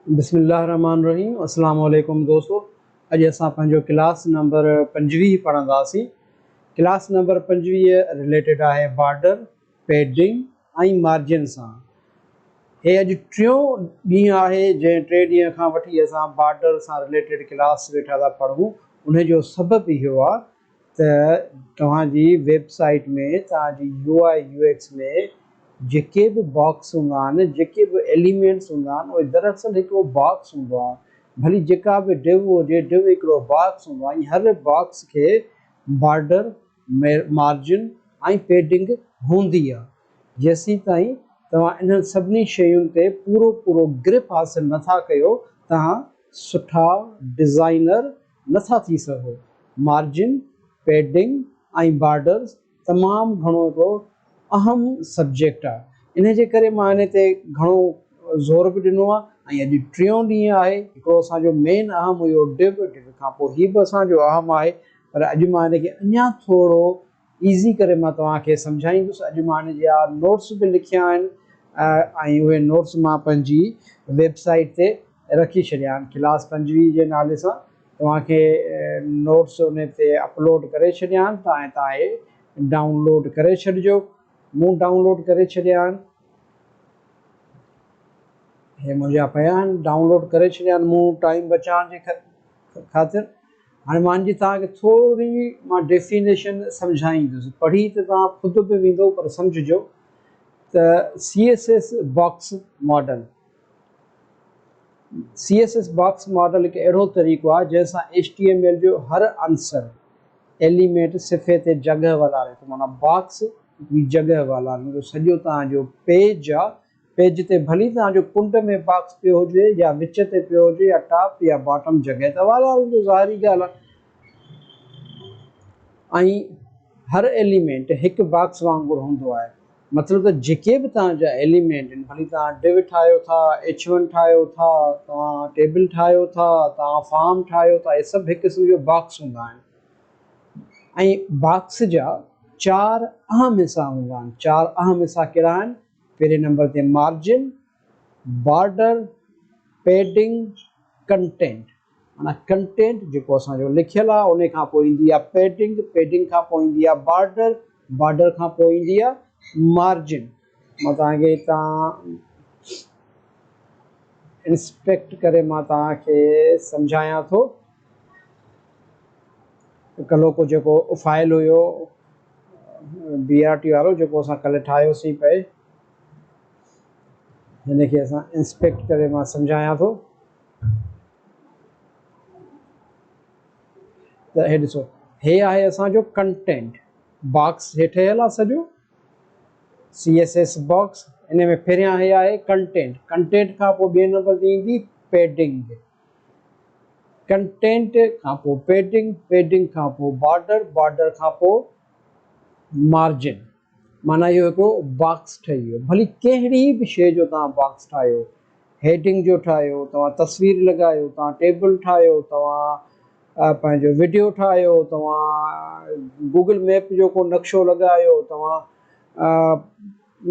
बिस्मिल्लाहिर्रहमानिर्रहीम। अस्सलाम वालेकुम दोस्तों। अॼु असां पंहिंजो क्लास नंबर 25 पढ़ंदासीं। क्लास नंबर 25 रिलेटेड आहे बॉर्डर, पैडिंग ऐं मार्जिन सां। हे अॼु टियों ॾींहुं आहे जंहिं 3 ॾींहं खां वठी असां बॉर्डर सां रिलेटेड क्लास वेठा था पढ़ूं। उनजो सबबु इहो आहे त तव्हांजी वेबसाइट में, तव्हांजी UI UX में जेके बि बॉक्स हूंदा आहिनि, जेके बि एलिमेंट्स हूंदा आहिनि, उहे दरअसल हिकिड़ो बॉक्स हूंदो आहे। भली जेका बि डिव हुजे, डिव हिकिड़ो बॉक्स हूंदो आहे। हर बॉक्स खे बॉर्डर, मार्जिन ऐं पैडिंग हूंदी आहे। जेसीं ताईं तव्हां इन्हनि सभिनी शयुनि ते पूरो ग्रिप हासिल नथा कयो, तव्हां सुठा डिज़ाइनर नथा थी सघो। मार्जिन, पैडिंग ऐं बॉर्डर्स तमामु घणो हिकिड़ो अहम सब्जेक्ट आहे। इन जे करे मां इन ते घणो ज़ोर बि ॾिनो आहे। ऐं अॼु टियों ॾींहुं आहे। हिकिड़ो असांजो मेन अहम हुयो डिव खां पोइ हीअ बि असांजो अहम आहे, पर अॼु मां इनखे अञा थोरो ईज़ी करे मां तव्हांखे सम्झाईंदुसि। अॼु मां इन जा नोट्स बि लिखिया आहिनि ऐं उहे नोट्स मां पंहिंजी वेबसाइट ते रखी छॾिया आहिनि। क्लास 25 जे नाले सां तव्हांखे नोट्स उन ते अपलोड करे छॾिया आहिनि। तव्हां हे डाउनलोड करे छॾिजो। मूं डाउनलोड करे छॾिया आहिनि। हे मुंहिंजा पिया आहिनि, डाउनलोड करे छॾिया आहिनि मूं टाइम बचाइण जे ख़ातिर। हाणे मुंहिंजी तव्हांखे थोरी मां डेफिनेशन सम्झाईंदुसि। पढ़ी त तव्हां ख़ुदि बि वेंदो, पर सम्झिजो त CSS box model. CSS box model हिकु अहिड़ो तरीक़ो आहे जंहिंसां HTML जो हर आंसर एलिमेंट सिफ़े ते जॻह वाराए थो। माना बॉक्स हिकिड़ी जॻह वाराए, सॼो तव्हांजो पेज आहे। पेज ते भली तव्हांजो कुंड में बॉक्स पियो हुजे, या विच ते पियो हुजे, या टॉप या बॉटम जॻह त वाराईंदो, ज़ाहिरी ॻाल्हि आहे। ऐं हर एलिमेंट हिकु बॉक्स वांगुरु हूंदो आहे। मतिलबु त जेके बि तव्हांजा एलिमेंट आहिनि, भली तव्हां डिव ठाहियो था, H1 ठाहियो था, तव्हां टेबल ठाहियो था, तव्हां फॉर्म ठाहियो था, इहे सभु हिकु किस्म जो बॉक्स हूंदा आहिनि। ऐं बॉक्स जा 4 अहम हिसा हूंदा आहिनि। 4 अहम हिसा कहिड़ा आहिनि? पहिरें नंबर ते मार्जिन, बॉर्डर, पैडिंग, कंटेंट। माना कंटेंट जेको असांजो लिखियलु आहे, उन खां पोइ ईंदी आहे पैडिंग, पैडिंग खां पोइ ईंदी आहे बॉर्डर, बॉर्डर खां पोइ ईंदी आहे मार्जिन। मां तव्हांखे हितां इंस्पेक्ट करे मां तव्हांखे सम्झायां थो। कल्ह को जेको फाइल हुयो BRT वारो, जेको असां कल्ह ठाहियोसीं पए, हिनखे असां इंस्पेक्ट करे मां सम्झायां थो। त हे ॾिसो, हे आहे असांजो कंटेंट बॉक्स। हे ठहियलु आहे सॼो CSS बॉक्स। इन में पहिरियां हे आहे कंटेंट। कंटेंट खां पोइ ॿिए नंबर ते ईंदी पैडिंग। कंटेंट खां पोइ पैडिंग, पैडिंग खां पोइ बॉर्डर, बॉर्डर खां पोइ मार्जिन। माना इहो हिकिड़ो बॉक्स ठही वियो। भली कहिड़ी बि शइ जो तव्हां बॉक्स ठाहियो, हेडिंग जो ठाहियो, तव्हां तस्वीर लॻायो, तव्हां टेबल ठाहियो, तव्हां पंहिंजो वीडियो ठाहियो, तव्हां गूगल मैप जो को नक्शो लॻायो, तव्हां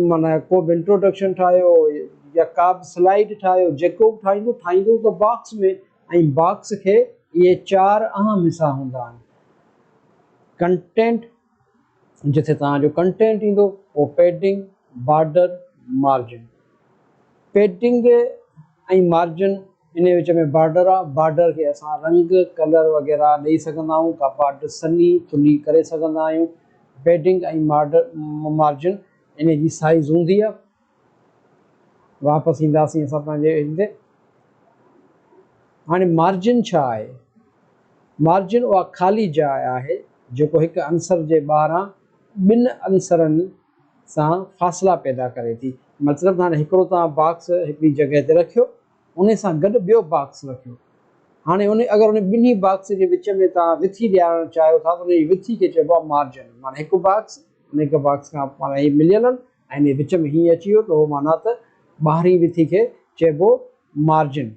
माना को बि इंट्रोडक्शन ठाहियो, या का बि स्लाइड ठाहियो, जेको बि ठाहींदो त बॉक्स में। ऐं बॉक्स खे इहे 4 अहम हिसा हूंदा आहिनि। कंटेंट, जिथे तव्हांजो कंटेंट ईंदो, पोइ पैडिंग, बॉर्डर, मार्जिन। पैडिंग ऐं मार्जिन, इन विच में बॉर्डर आहे। बॉर्डर खे असां रंग, कलर वग़ैरह ॾेई सघंदा आहियूं, का बॉर्डर सनी थुल्ही करे सघंदा आहियूं। पैडिंग ऐं मार्जिन इन जी साइज़ हूंदी आहे। वापसि ईंदासीं असां पंहिंजे इन ते। हाणे मार्जिन छा आहे? मार्जिन उहा ख़ाली जाइ आहे जेको हिकु आंसर जे ॿाहिरां 2 आंसरनि सां फ़ासिला पैदा करे थी। मतिलबु हाणे हिकिड़ो तव्हां बॉक्स हिकिड़ी जॻह ते रखियो, उन सां गॾु ॿियो बॉक्स रखियो। हाणे अगरि उन ॿिन्ही बॉक्स जे विच में तव्हां विथी ॾियारणु चाहियो था, त उन जी विथी खे चइबो आहे मार्जिन। माना हिकु बॉक्स, उन हिकु बॉक्स खां माना हीअ मिलियल आहिनि, ऐं इन विच में हीअं अची वियो, त उहो माना त ॿाहिरीं विथी खे चइबो मार्जिन।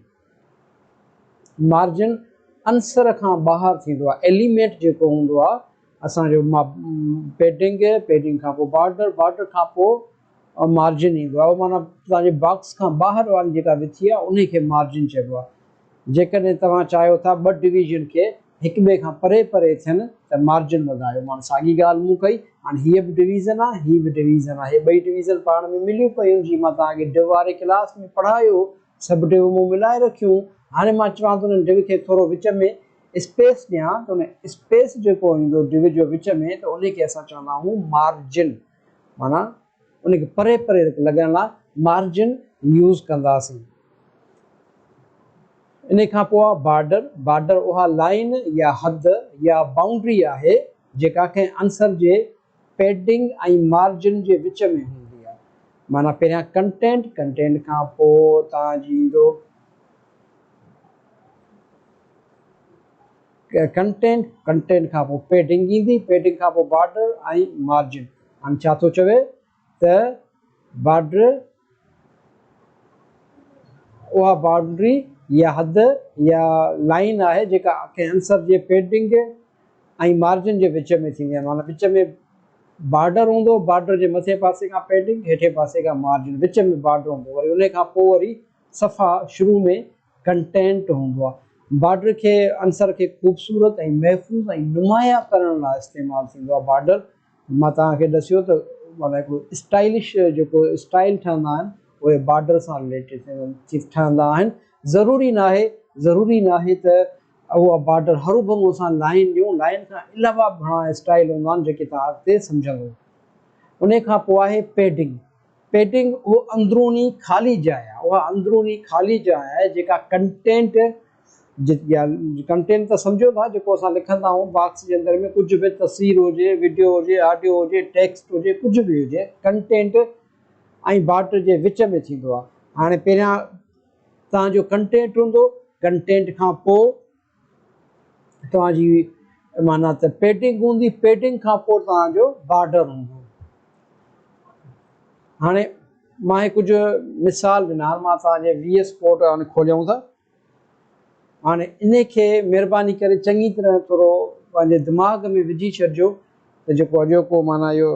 मार्जिन आंसर खां ॿाहिरि थींदो आहे। एलिमेंट जेको हूंदो आहे असांजो पैडिंग, पैडिंग खां पोइ बॉर्डर, बॉर्डर खां पोइ मार्जिन ईंदो आहे, उहो माना तव्हांजे बॉक्स खां ॿाहिरि वारी जेका विथी आहे उन खे मार्जिन चइबो आहे। जेकॾहिं तव्हां चाहियो था ॿ डिवीजन खे हिक ॿिए खां परे परे थियनि त मार्जिन वधायो, माना साॻी ॻाल्हि मूं कई। हाणे हीअ बि डिवीज़न आहे, हीअ बि डिवीज़न आहे, ॿई डिवीज़न पाण में मिलियूं पियूं। जीअं मां तव्हांखे डिव वारे क्लास में पढ़ायो, सभु डिव मूं मिलाए रखियूं। हाणे मां चवां थो उन डिव खे थोरो विच में स्पेस ॾियां, त उन स्पेस जेको ईंदो डिव जो विच में, त उनखे असां चवंदा आहियूं मार्जिन, माना उनखे परे परे लॻण लाइ मार्जिन यूज़ कंदासीं। इन खां पोइ आहे बॉर्डर। बॉर्डर उहा लाइन या हद या बाउंड्री आहे जेका कंहिं आंसर जे पैडिंग ऐं मार्जिन जे विच में हूंदी आहे। माना पहिरियां कंटेंट, कंटेंट खां पोइ तव्हांजी ईंदो कंटेंट, कंटेंट खां पोइ पैडिंग ईंदी, पैडिंग खां पोइ बॉर्डर ऐं मार्जिन। हाणे छा थो चवे त बॉर्डर उहा बाउंड्री या हद या लाइन आहे जेका कंहिं आंसर जे पैडिंग ऐं मार्जिन जे विच में थींदी आहे। माना विच में बॉर्डर हूंदो, बॉर्डर जे मथे पासे खां पैडिंग, हेठे पासे खां मार्जिन, विच में बॉर्डर हूंदो, वरी उन खां पोइ वरी सफ़ा शुरू में कंटेंट हूंदो आहे। बॉर्डर खे आंसर खे ख़ूबसूरत ऐं महफ़ूज़ ऐं नुमाया करण लाइ इस्तेमालु थींदो आहे बॉर्डर। मां तव्हांखे ॾसियो त माना हिकिड़ो स्टाइलिश जेको स्टाइल ठहंदा आहिनि उहे बॉर्डर सां रिलेटेड ठहंदा आहिनि। ज़रूरी न आहे त उहा बॉर्डर हरू भरू असां लाइन ॾियूं, लाइन खां अलावा घणा स्टाइल हूंदा आहिनि जेके तव्हां अॻिते सम्झंदो। उन खां पोइ आहे पैडिंग। पैडिंग उहो अंदरूनी ख़ाली जाइ आहे, उहा अंदरूनी ख़ाली जाइ आहे जेका कंटेंट या कंटेंट त सम्झो था जेको असां लिखंदा आहियूं बॉक्स जे अंदर में, कुझु बि तस्वीर हुजे, वीडियो हुजे, ऑडियो हुजे, टेक्स्ट हुजे, कुझु बि हुजे, कंटेंट ऐं बॉर्डर जे विच में थींदो आहे। हाणे पहिरियां तव्हांजो कंटेंट हूंदो, कंटेंट खां पोइ तव्हांजी माना त पैडिंग हूंदी, पैडिंग खां पोइ तव्हांजो बॉर्डर हूंदो। हाणे मां कुझु मिसाल ॾिना, मां तव्हांजे VS कोड हाणे खोलियूं था। हाणे इन खे महिरबानी करे चङी तरह थोरो पंहिंजे दिमाग़ में विझी छॾिजो त जेको अॼोको माना इहो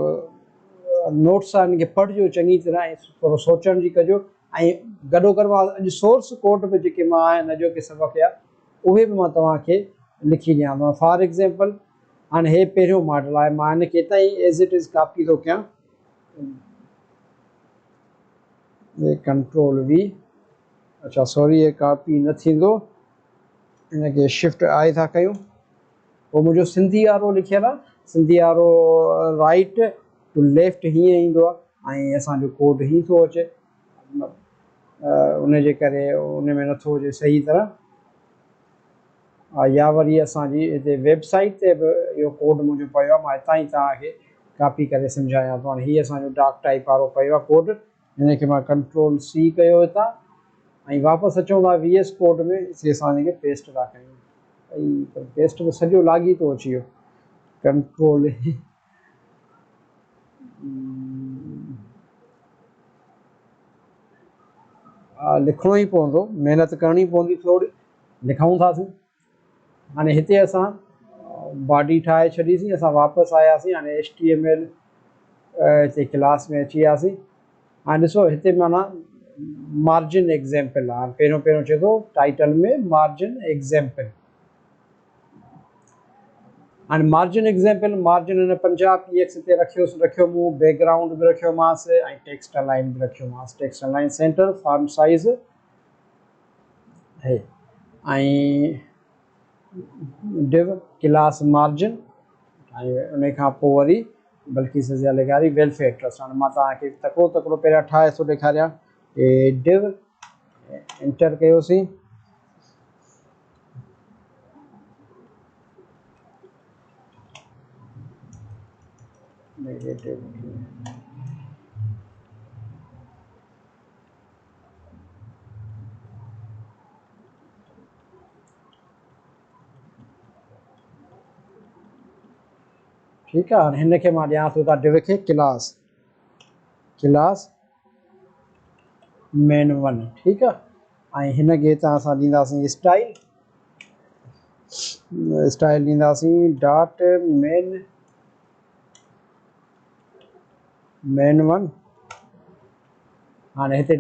नोट्स आहे इनखे पढ़िजो चङी तरह ऐं थोरो सोचण जी कजो। ऐं गॾोगॾु मां अॼु सोर्स कोड बि जेके मां आहिनि अॼोके सबक़ जा उहे बि मां तव्हांखे लिखी ॾियां थो। फॉर एग्ज़ाम्पल हाणे हे पहिरियों मॉडल आहे, मां हिनखे हितां ई एज़ इट इज़ कॉपी थो कयां, कंट्रोल V, अच्छा सॉरी हे कॉपी न थींदो, इनखे शिफ्ट I था कयूं। पोइ मुंहिंजो सिंधी वारो लिखियलु आहे, सिंधी वारो राइट टू लेफ्ट हीअं ईंदो आहे ऐं असांजो कोड हीअं थो अचे, उनजे करे उन में नथो हुजे सही तरह। या वरी असांजी हिते वेबसाइट ते बि इहो कोड मुंहिंजो पियो आहे, मां हितां ई तव्हांखे कॉपी करे सम्झायां थो। हाणे हीअ असांजो डार्क टाइप वारो पियो आहे कोड, हिनखे मां कंट्रोल C कयो हितां ऐं वापसि अचूं था VS कोड में, इसे असां हिनखे पेस्ट था कयूं ऐं पेस्ट में सॼो लाॻी थो अची वियो। कंट्रोल लिखिणो ई पवंदो, महिनत करणी पवंदी थोरी, लिखूं थासीं। हाणे हिते असां बॉडी ठाहे छॾीसीं, असां वापसि आयासीं, हाणे HTML हिते क्लास में अची वियासीं। हाणे ॾिसो हिते माना मार्जिन एग्ज़ाम्पल आहे, पहिरियों चए थो टाइटल में मार्जिन एग्ज़ाम्पल। हाणे मार्जिन एग्ज़ाम्पल, मार्जिन हिन 50 px ते रखियो मूं, बैकग्राउंड बि रखियोमांसि ऐं टेक्स्ट अलाइन बि रखियोमांसि, text align centre, font size है ऐं डिव क्लास मार्जिन ऐं उन खां पोइ वरी बल्कि सज़ा लॻारी वेलफेयर ट्रस्ट। हाणे मां तव्हांखे तकिड़ो पहिरियां ठाहे थो ॾेखारियां, हे डिव एंटर कयोसीं, ठीकु आहे। हाणे हिनखे मां ॾियां थो डिव खे क्लास main1, ठीकु आहे। ऐं हिनखे हितां असां ॾींदासीं स्टाइल ॾींदासीं डॉट main1 हाणे हिते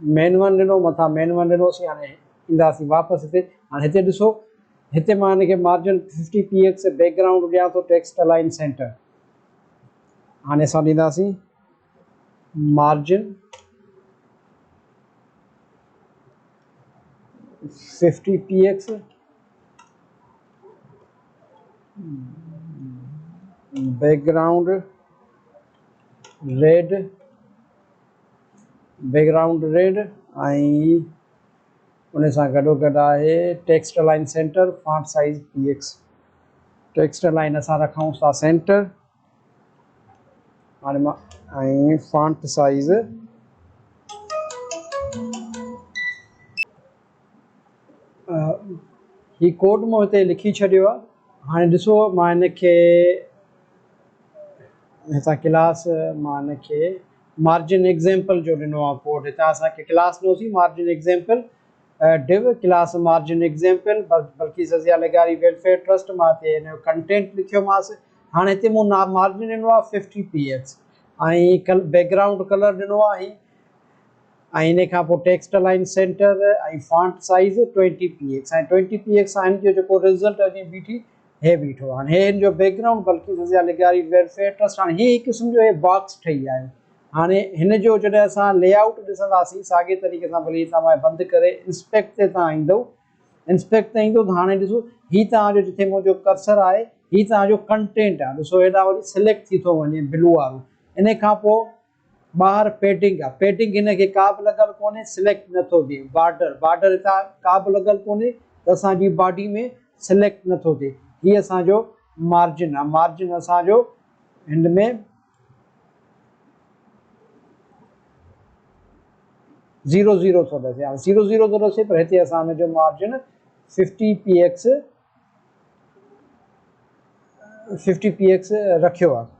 मेन वन ॾिनो, मथां मेन वन ॾिनोसीं। हाणे ईंदासीं वापसि हिते। हाणे हिते ॾिसो, हिते मां हिनखे मार्जिन 50px बैकग्राउंड ॾियां थो टेक्स्ट अलाइन सेंटर। हाणे असां ॾींदासीं मार्जिन 50px बैकग्राउंड रेड ऐं उन सां गॾोगॾु आहे text align centre font size px। Text align असां रखूं था सेंटर। हाणे मां ऐं फॉन्ट साइज़ ही कोड मूं हिते लिखी छॾियो आहे। हाणे ॾिसो, मां हिनखे हितां क्लास मां हिनखे मार्जिन एग्ज़ाम्पल जो ॾिनो आहे कोड। हितां असांखे क्लास ॾिनोसीं margin example div class margin example बल्कि सज़िया लगारी वेलफेयर ट्रस्ट। मां हिते हिन जो कंटेंट लिखियोमांसि। हाणे हिते मूं मार्जिन ॾिनो आहे 50px ऐं बैकग्राउंड कलर ॾिनो आहे ऐं इन खां पोइ टेक्स्ट अलाइन सेंटर ऐं फॉन्ट साइज़ 20px ऐं 20px हिन जो जेको रिज़ल्ट अॼु बीठी हे बीठो। हाणे हे हिन जो बैकग्राउंड बल्कि सज़िया लगारी वेलफेयर ट्रस्ट। हाणे हीअ हिकु क़िस्म जो हे बॉक्स ठही आयो। हाणे हिन जो जॾहिं असां लेआउट ॾिसंदासीं साॻे तरीक़े सां, भली हितां मां बंदि करे इंस्पेक्ट ते तव्हां ईंदव, इंस्पेक्ट ते ईंदो त हाणे ॾिसो हीअ तव्हांजो जिथे मुंहिंजो कर्सर आहे हीअ तव्हांजो कंटेंट आहे। ॾिसो हेॾा वरी सिलेक्ट थी थो वञे ब्लू वारो। इन खां पोइ ॿाहिरि पेडिंग आहे, पेडिंग हिनखे का बि लॻल कोन्हे, सिलेक्ट नथो थिए। बॉर्डर हितां का बि लॻल कोन्हे त असांजी बॉडी में सिलेक्ट नथो थिए। हीअ असांजो मार्जिन आहे। मार्जिन असांजो हिन में 00 थो ॾसे। हाणे 00 थो ॾसे पर हिते असां हिनजो मार्जिन 50px रखियो आहे।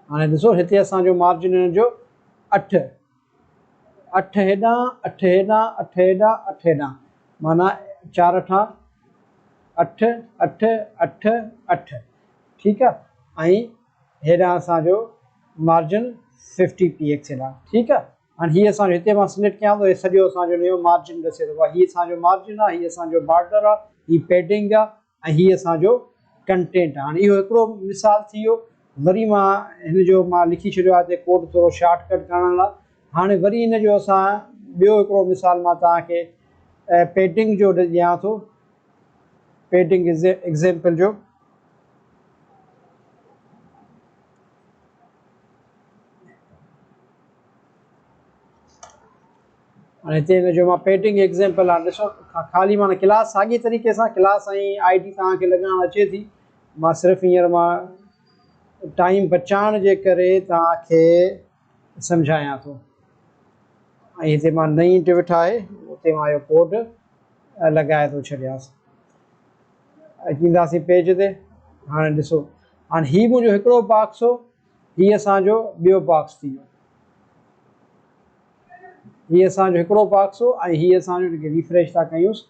हाणे ॾिसो हिते असांजो मार्जिन हिन जो 8 हेॾां 8 हेॾां 8 हेॾां 8 हेॾां, माना 4 अठा 8 8 8 8। ठीकु आहे। ऐं हेॾां असांजो मार्जिन 50px हेॾां। ठीकु आहे। हाणे हीअ असांजो हिते मां सिलेक्ट कयां थो, हे सॼो असांजो नयो मार्जिन ॾसे थो। हीअ असांजो मार्जिन आहे, हीअ असांजो बॉर्डर आहे, हीअ पेडिंग आहे ऐं हीअ असांजो कंटेंट आहे। हाणे इहो हिकिड़ो मिसाल थी वियो। वरी मां हिन जो मां लिखी छॾियो आहे हिते कोड थोरो शॉर्टकट करण लाइ। हाणे वरी हिन जो असां ॿियो हिकिड़ो मिसाल मां तव्हांखे पेडिंग जो ॾियां थो, पेडिंग एग्ज़ाम्पल जो। हाणे हिते हिन जो मां पेडिंग एग्ज़ाम्पल आहे। ॾिसो ख़ाली माना क्लास साॻी तरीक़े सां क्लास ऐं ID तव्हांखे लॻाइणु अचे थी। मां सिर्फ़ु हींअर मां टाइम बचाइण जे करे तव्हांखे सम्झायां थो। ऐं हिते मां नई डिव ठाहे उते मां इहो कोड लॻाए थो छॾियांसि। ईंदासीं पेज ते। हाणे ॾिसो, हाणे हीअ मुंहिंजो हिकिड़ो बॉक्स हो, हीअ असांजो ॿियो बॉक्स थी वियो। हीअ असांजो हिकिड़ो बॉक्स हो ऐं हीअ असांजो हिनखे रिफ्रेश था कयूंसि।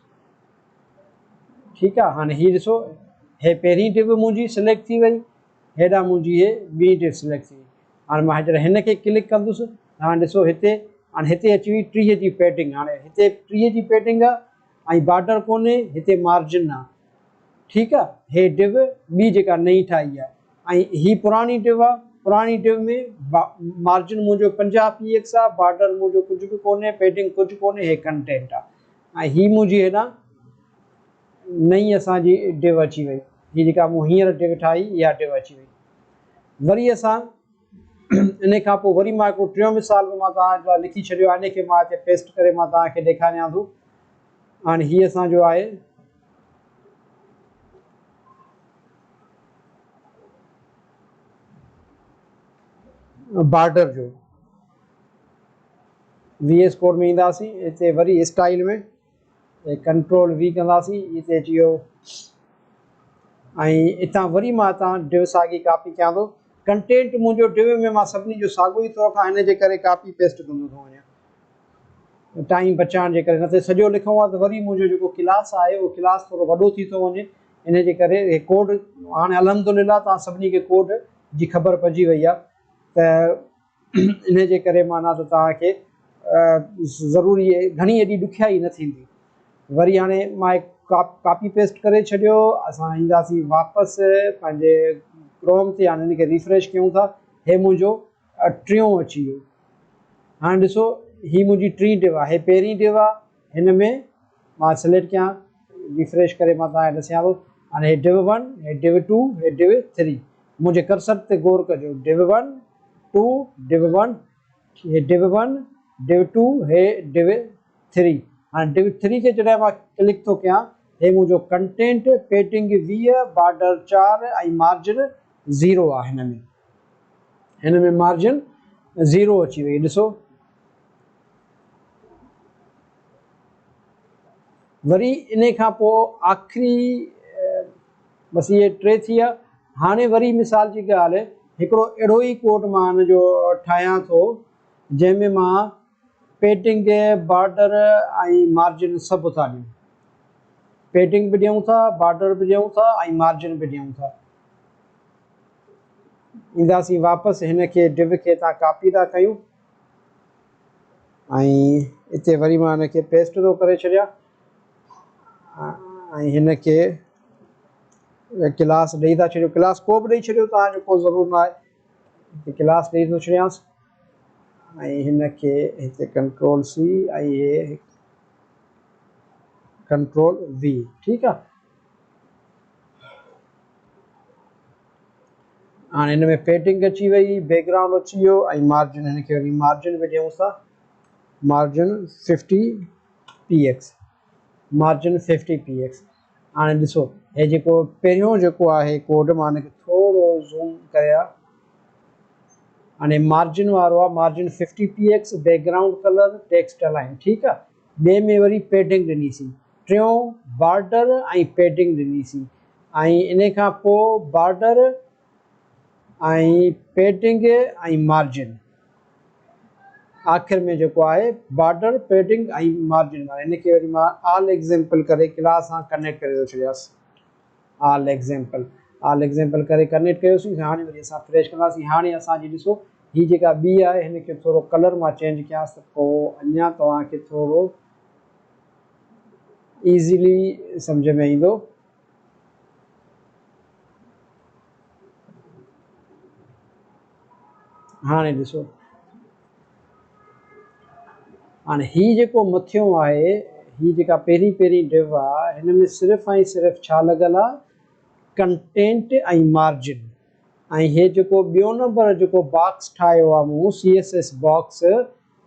ठीकु आहे। हाणे हीअ ॾिसो, हे पहिरीं डिव मुंहिंजी सिलेक्ट थी वई, हेॾां मुंहिंजी हे ॿी डिव सिलेक्ट थी वई। हाणे मां जॾहिं हिनखे क्लिक कंदुसि, हाणे ॾिसो हिते, हाणे हिते अची वई 30 जी पेडिंग। हाणे हिते 30 जी पेडिंग आहे ऐं बॉर्डर कोन्हे, हिते मार्जिन आहे। ठीकु आहे। हे डिव ॿी जेका नई ठाही आहे ऐं हीअ पुराणी डिव आहे। पुराणी डिव में मार्जिन मुंहिंजो 50px आहे, बॉर्डर मुंहिंजो कुझु बि कोन्हे, पेडिंग कुझु कोन्हे, हे कंटेंट आहे। ऐं हीअ मुंहिंजी हेॾां नई असांजी डिव अची वई। हीअ जेका मूं हींअर डिव ठाही इहा डिव अची वई। वरी असां इन खां पोइ वरी मां हिकिड़ो टियों मिसाल बि मां तव्हां लाइ लिखी छॾियो आहे। इनखे मां हिते पेस्ट करे मां तव्हांखे ॾेखारियां थो। हाणे हीअ असांजो आहे बॉर्डर जो। VS कोड में ईंदासीं, हिते वरी स्टाइल में कंट्रोल V कंदासीं, हिते अची वियो। ऐं हितां वरी मां हितां डिव साॻी कॉपी कयां थो, कंटेंट मुंहिंजो डिव में मां सभिनी जो साॻियो ई थो रखां, हिन जे करे कॉपी पेस्ट कंदो थो वञा टाइम बचाइण जे करे। न त सॼो लिखिणो आहे त वरी मुंहिंजो जेको क्लास आहे उहो क्लास थोरो वॾो थी थो वञे। इन जे करे हे कोड हाणे अलहमदुलिल्लाह तव्हां सभिनी खे कोड जी ख़बर पइजी वई आहे, त इन जे करे माना त तव्हांखे ज़रूरी घणी एॾी ॾुखियाई न थींदी। वरी हाणे मां कॉपी पेस्ट करे छॾियो, असां ईंदासीं वापसि पंहिंजे क्रोम ते, हाणे हिनखे रिफ्रेश कयूं था। हे मुंहिंजो टियों अची वियो। हाणे ॾिसो हीअ मुंहिंजी टी डिव आहे, हे पहिरीं डिव आहे, हिन में मां सिलेक्ट कयां, रिफ्रेश करे मां तव्हांखे ॾिसां थो। हाणे हे डिव 1, हे डिव 2, हे डिव 3, मुंहिंजे कर्सर ते गौर कजो, डिव 1 2 डिव 1, हे डिव 1 डिव 2, हे डिव 3। हाणे डिव 3 ते जॾहिं मां क्लिक थो कयां, हे मुंहिंजो कंटेंट पेडिंग 20, बॉर्डर 4 ऐं मार्जिन 0 आहे। हिन में मार्जिन 0 अची वई। ॾिसो वरी इन खां पोइ आख़िरी बसि इहे टे थी विया। हाणे वरी मिसाल जी ॻाल्हि, हिकिड़ो अहिड़ो ई कोड मां हिन जो ठाहियां थो जंहिंमें मां पेडिंग बॉर्डर ऐं मार्जिन सभु था ॾियूं, पेडिंग बि ॾियूं था, बॉर्डर बि ॾियूं था ऐं मार्जिन बि ॾियूं था। ईंदासीं वापसि, हिन खे डिव खे तव्हां कॉपी था कयूं ऐं हिते वरी मां हिन खे पेस्ट थो करे छॾियां ऐं हिन खे क्लास ॾेई था छॾियो। क्लास को बि ॾेई छॾियो तव्हांजो को ज़रूरु न आहे, क्लास ॾेई थो छॾियांसि ऐं हिन खे हिते कंट्रोल C ऐं हे कंट्रोल V, ठीकु आहे। हाणे हिन में पेडिंग अची वई, बैकग्राउंड अची वियो ऐं मार्जिन, हिन खे वरी मार्जिन बि ॾियूं था, मार्जिन 50px, मार्जिन 50px। हाणे ॾिसो हे जेको पहिरियों जेको आहे कोड, मां हिनखे थोरो ज़ूम कयां, हाणे मार्जिन वारो आहे, margin 50px, background colour text align, ठीकु आहे। ॿिए में वरी पेडिंग ॾिनीसीं, टियों बॉर्डर ऐं पेडिंग ॾिनीसीं ऐं इन खां पोइ बॉर्डर ऐं पेडिंग ऐं मार्जिन, आख़िर में जेको आहे बॉर्डर पेडिंग ऐं मार्जिन वारा। हिनखे वरी मां ऑल एग्ज़ाम्पल करे क्लास सां कनेक्ट करे थो छॾियांसि, ऑल एग्ज़ाम्पल करे कनेक्ट कयोसीं। हाणे वरी असां फ्रेश कंदासीं। हाणे असांजी ॾिसो हीअ जेका ॿी आहे, हिनखे थोरो कलर मां चेंज कयांसि त पोइ अञा तव्हांखे थोरो ईज़ीली सम्झ में ईंदो। हाणे ॾिसो, हाणे हीअ जेको मथियों आहे, हीअ जेका पहिरीं डिव आहे, हिन में सिर्फ़ु ऐं सिर्फ़ु छा लॻल आहे, कंटेंट ऐं मार्जिन। ऐं हे जेको ॿियो नंबर जेको बॉक्स ठाहियो आहे मूं, CSS बॉक्स,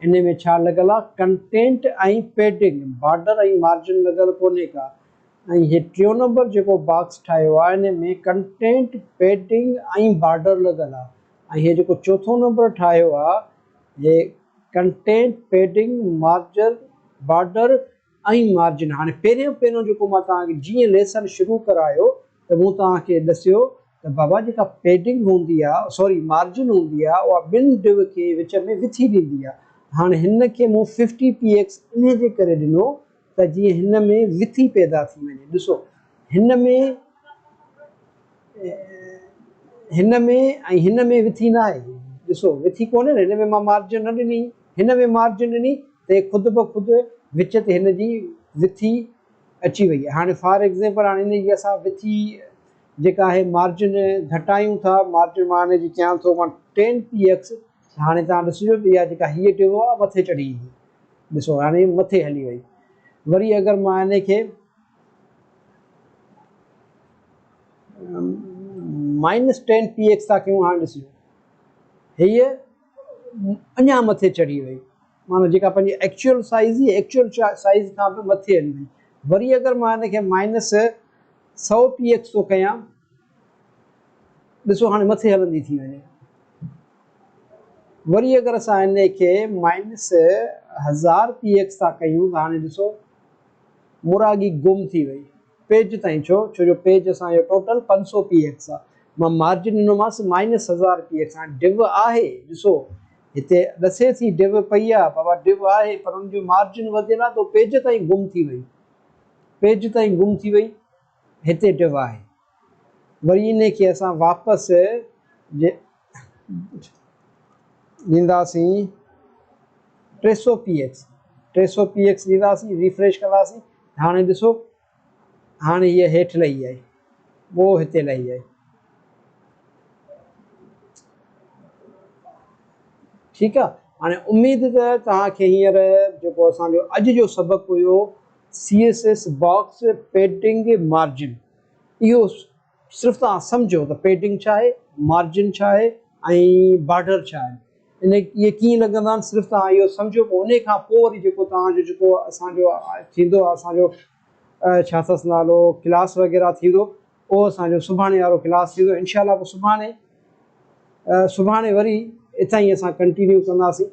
इन में छा लॻल आहे, कंटेंट ऐं पेडिंग, बॉर्डर ऐं मार्जिन लॻल कोन्हे का। ऐं हे टियों नंबर जेको बॉक्स ठाहियो आहे, इन में कंटेंट पेडिंग ऐं बॉर्डर लॻल आहे। ऐं हे जेको चोथों नंबर ठाहियो आहे, हे कंटेंट पेडिंग मार्जिन बॉर्डर ऐं मार्जिन। हाणे पहिरियों जेको मां तव्हांखे जीअं लेसन शुरू करायो त मूं तव्हांखे ॾसियो त बाबा जेका पेडिंग हूंदी आहे, सॉरी मार्जिन हूंदी आहे, उहा ॿिनि डिव खे विच में विथी ॾींदी आहे। हाणे हिन खे मूं 50px इन जे करे ॾिनो त जीअं हिन में विथी पैदा थी वञे। ॾिसो हिन में ऐं हिन में विथी न आहे, ॾिसो विथी कोन्हे न, हिन में मां मार्जिन न ॾिनी, हिन में मार्जिन ॾिनी त ख़ुदि ब ख़ुदि विच ते हिन जी विथी अची वई आहे। हाणे फॉर एग्ज़ाम्पल, हाणे हिन जी असां विथी जेका आहे मार्जिन घटायूं था, मार्जिन मां हिन जी कयां थो मां 10px। हाणे तव्हां ॾिसिजो त इहा जेका हीअ डिव आहे मथे चढ़ी ईंदी, ॾिसो हाणे मथे हली वई। वरी अगरि मां हिन खे -10px था कयूं, हाणे ॾिसिजो हीअ अञा मथे चढ़ी वई, माना जेका पंहिंजी एक्चुअल साइज़ ई एक्चुअल साइज़ खां बि मथे हली वई। वरी अगरि मां हिन खे -100px थो कयां, ॾिसो हाणे मथे हलंदी थी वञे। वरी अगरि असां हिन खे -1000px था कयूं त हाणे ॾिसो मुरागी गुम थी वई पेज ताईं। छो जो पेज असांजो टोटल 500px आहे, मां मार्जिन ॾिनोमांसि -1000 सां। डिव आहे, ॾिसो हिते ॾसे थी डिव पई आहे, बाबा डिव आहे, पर हुनजो मार्जिन वधियल आहे त पेज ताईं गुम थी वई, पेज ताईं गुम थी वई, हिते डिव आहे। वरी इन खे असां वापसि ॾींदासीं 300 px, 300 px ॾींदासीं, रिफ्रेश कंदासीं। हाणे ॾिसो, हाणे हीअ हेठि लही आहे, वो हिते लही आहे। ठीकु आहे। हाणे उमेद त तव्हांखे हींअर जेको असांजो अॼु जो सबक़ु हुयो CSS बॉक्स पेडिंग मार्जिन, इहो सिर्फ़ु तव्हां सम्झो त पेडिंग छा आहे, मार्जिन छा आहे ऐं बॉर्डर छा आहे, इहे कीअं लॻंदा आहिनि, सिर्फ़ु तव्हां इहो सम्झो। पोइ उन खां पोइ वरी जेको तव्हांजो जेको असांजो थींदो आहे, असांजो छा अथसि नालो, क्लास वग़ैरह थींदो, उहो असांजो सुभाणे वारो क्लास थींदो इनशाला। पोइ सुभाणे वरी इतां ई असां कंटिन्यू कंदासीं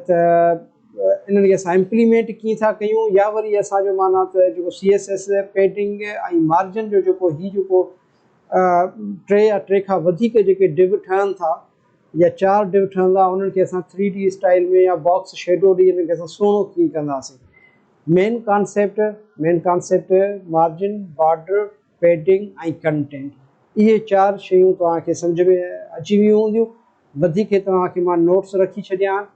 त इन्हनि खे असां इम्प्लीमेंट कीअं था कयूं, या वरी असांजो माना त जेको CSS पेडिंग ऐं मार्जिन जो जेको जेको 3 या 3 खां वधीक जेके डिव ठहनि था, या 4 डिव ठहंदा, उन्हनि खे असां 3D स्टाइल में या बॉक्स शेडो ॾेई इन्हनि खे असां सुहिणो कीअं कंदासीं। मेन कॉन्सेप्ट मार्जिन, बॉर्डर, पेडिंग ऐं कंटेंट, इहे 4 शयूं तव्हांखे सम्झ में अची वियूं हूंदियूं। वधीक तव्हांखे मां नोट्स रखी छॾिया आहिनि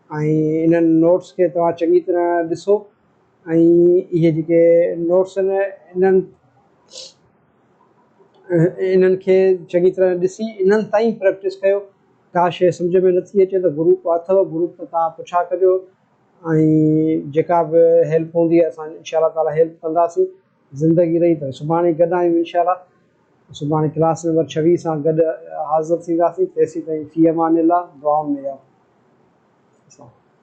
ऐं इन्हनि नोट्स खे तव्हां चङी तरह ॾिसो ऐं इहे जेके नोट्स आहिनि इन्हनि खे चङी तरह ॾिसी इन्हनि ताईं प्रैक्टिस कयो। का शइ सम्झ में नथी अचे त ग्रुप अथव, ग्रुप त तव्हां पुछा कजो ऐं जेका बि हेल्प हूंदी असां इंशाअल्लाह ताला हेल्प कंदासीं। ज़िंदगी रही त सुभाणे गॾु आहियूं इंशाअल्लाह। सुभाणे क्लास नंबर 26 सां गॾु हाज़िर थींदासीं। तेसीं ताईं फ़ी अमान अल्लाह, दुआउनि में यादि।